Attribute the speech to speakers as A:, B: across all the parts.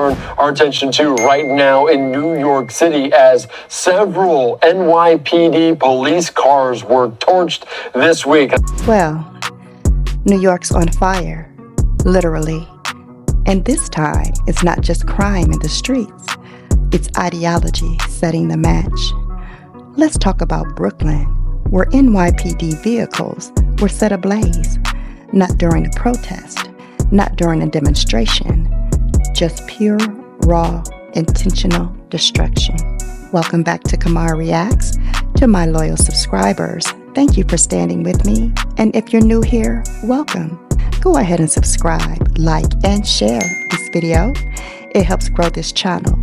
A: turn our attention to right now in New York City, as several NYPD police cars were torched this week.
B: Well, New York's on fire, literally. And this time, it's not just crime in the streets. It's ideology setting the match. Let's talk about Brooklyn, where NYPD vehicles were set ablaze. Not during a protest, not during a demonstration, just pure, raw, intentional destruction. Welcome back to Kimara Reacts. To my loyal subscribers, thank you for standing with me. And if you're new here, welcome. Go ahead and subscribe, like, and share this video. It helps grow this channel.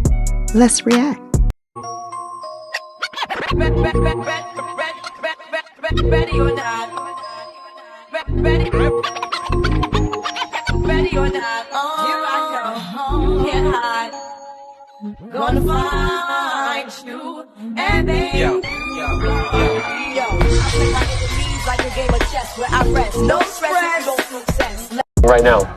B: Let's react.
C: Ready or not? Ready or not? Here I come. Can't hide. Gonna find you and baby. Yo. Like a game of chess where I rest. No stress, no success.
A: Right now.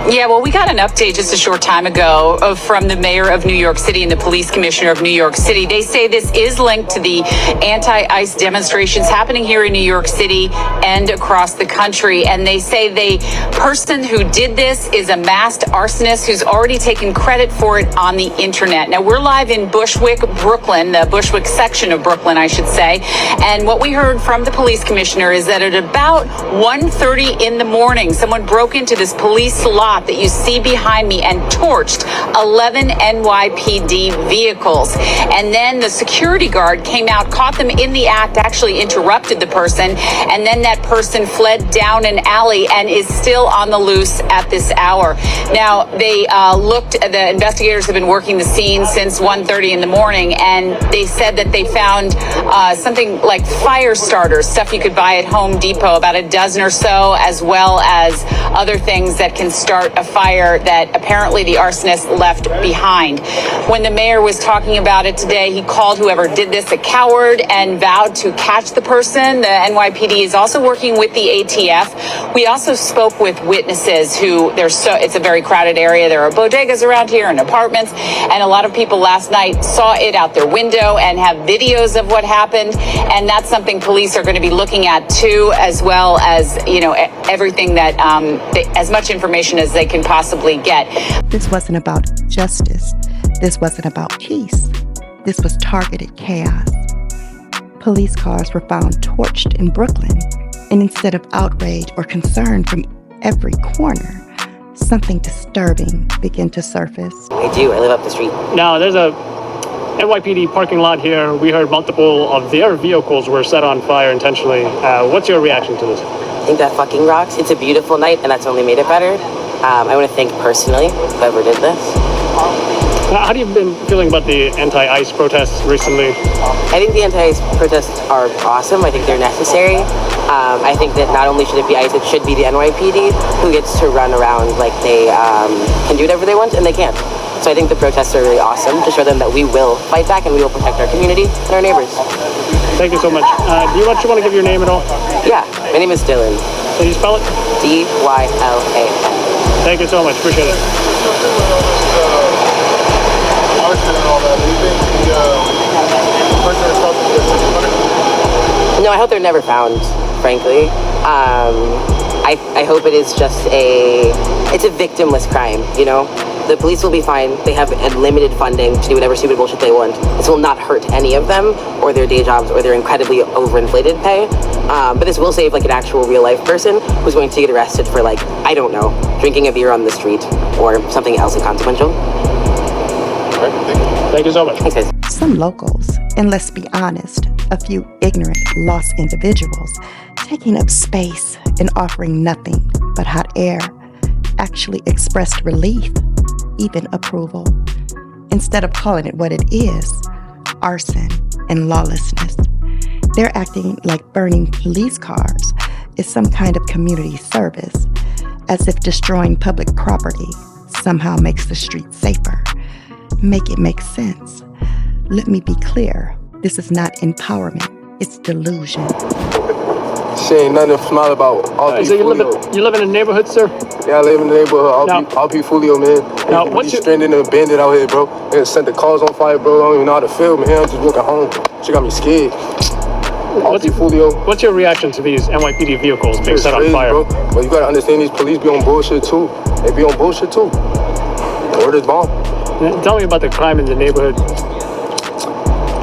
D: Yeah, well, we got an update just a short time ago from the mayor of New York City and the police commissioner of New York City. They say this is linked to the anti-ICE demonstrations happening here in New York City and across the country. And they say the person who did this is a masked arsonist who's already taken credit for it on the internet. Now, we're live in Bushwick, Brooklyn, the Bushwick section of Brooklyn, I should say. And what we heard from the police commissioner is that at about 1:30 in the morning, someone broke into this police lot that you see behind me and torched 11 NYPD vehicles. And then the security guard came out, caught them in the act, actually interrupted the person, and then that person fled down an alley and is still on the loose at this hour. Now, the investigators have been working the scene since 1:30 in the morning, and they said that they found something like fire starters, stuff you could buy at Home Depot, about a dozen or so, as well as other things that can start a fire that apparently the arsonist left behind. When the mayor was talking about it today, he called whoever did this a coward and vowed to catch the person. The NYPD is also working with the ATF. We also spoke with witnesses who it's a very crowded area. There are bodegas around here and apartments, and a lot of people last night saw it out their window and have videos of what happened. And that's something police are going to be looking at too, as well as, everything that, as much information as they can possibly get.
B: This wasn't about justice. This wasn't about peace. This was targeted chaos. Police cars were found torched in Brooklyn, and instead of outrage or concern from every corner, something disturbing began to surface.
E: I do. I live up the street.
F: Now, there's a NYPD parking lot here. We heard multiple of their vehicles were set on fire intentionally. What's your reaction to this?
E: I think that fucking rocks. It's a beautiful night, and that's only made it better. I want to thank personally whoever did this.
F: How have you been feeling about the anti-ICE protests recently?
E: I think the anti-ICE protests are awesome. I think they're necessary. I think that not only should it be ICE, it should be the NYPD who gets to run around like they can do whatever they want, and they can't. So I think the protests are really awesome to show them that we will fight back and we will protect our community and our neighbors.
F: Thank you so much. Do you want to give your name at all?
E: Yeah, my name is Dylan.
F: Can you spell it?
E: D-Y-L-A-N.
F: Thank you so much. Appreciate it.
E: No, I hope they're never found, frankly. I hope it is just it's a victimless crime, The police will be fine. They have unlimited funding to do whatever stupid bullshit they want. This will not hurt any of them or their day jobs or their incredibly overinflated pay. But this will save like an actual real life person who's going to get arrested for I don't know, drinking a beer on the street or something else inconsequential.
F: Thank you so much.
E: Thanks, guys.
B: Some locals, and let's be honest, a few ignorant, lost individuals taking up space and offering nothing but hot air, actually expressed relief, even approval. Instead of calling it what it is, arson and lawlessness, they're acting like burning police cars is some kind of community service, as if destroying public property somehow makes the street safer. Make it make sense. Let me be clear, this is not empowerment, it's delusion.
G: She ain't nothing to smile about.
F: So you live in a neighborhood, sir?
G: Yeah, I live in the neighborhood. I'll be Fulio, man.
F: Now, what's your
G: stranded and abandoned out here, bro? They set the cars on fire, bro. I don't even know how to feel, man. I'm just walking home. She got me scared.
F: What's your reaction to these NYPD vehicles being set on fire?
G: Bro. Well, you gotta understand these police be on bullshit too. They be on bullshit too. Word is bomb.
F: Tell me about the crime in the neighborhood.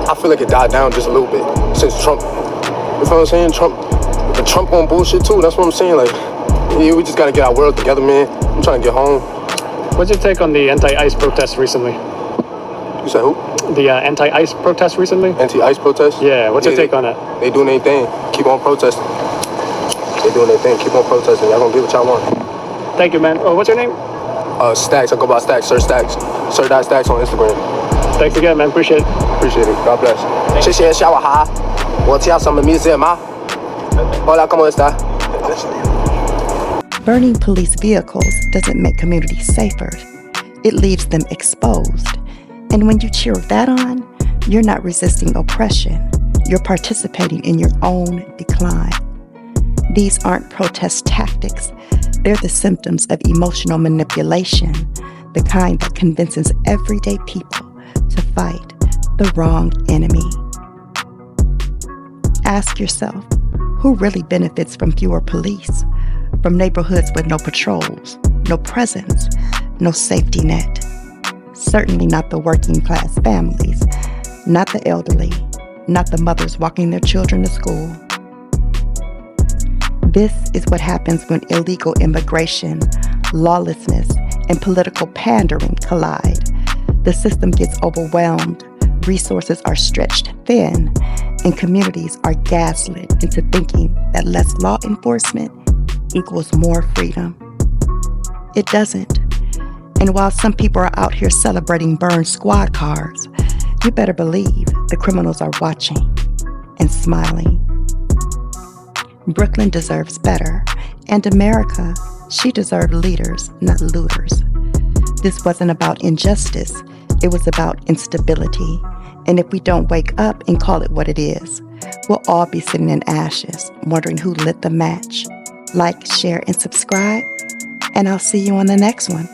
G: I feel like it died down just a little bit since Trump. You know what I'm saying? Trump on bullshit too. That's what I'm saying. Like, yeah, we just gotta get our world together, man. I'm trying to get home.
F: What's your take on the anti-ICE protests recently?
G: You said who?
F: The anti-ICE protests recently?
G: Anti-ICE protests?
F: Yeah, what's your take on that?
G: They doing their thing. Keep on protesting. They doing their thing. Keep on protesting. Y'all gonna get what y'all want.
F: Thank you, man. Oh, what's your name?
G: Stacks. I go by Stacks. Sir Stacks. Sir.Stacks on Instagram.
F: Thanks again, man. Appreciate it.
G: Appreciate it. God bless. 谢谢小孩。我叫什么名字吗？ Hola, ¿cómo está?
B: Burning police vehicles doesn't make communities safer. It leaves them exposed. And when you cheer that on, you're not resisting oppression. You're participating in your own decline. These aren't protest tactics. They're the symptoms of emotional manipulation, the kind that convinces everyday people to fight the wrong enemy. Ask yourself, who really benefits from fewer police? From neighborhoods with no patrols, no presence, no safety net? Certainly not the working class families, not the elderly, not the mothers walking their children to school. This is what happens when illegal immigration, lawlessness, and political pandering collide. The system gets overwhelmed, resources are stretched thin, and communities are gaslit into thinking that less law enforcement equals more freedom. It doesn't. And while some people are out here celebrating burned squad cars, you better believe the criminals are watching and smiling. Brooklyn deserves better, and America, she deserved leaders, not looters. This wasn't about injustice, it was about instability. And if we don't wake up and call it what it is, we'll all be sitting in ashes, wondering who lit the match. Like, share, and subscribe, and I'll see you on the next one.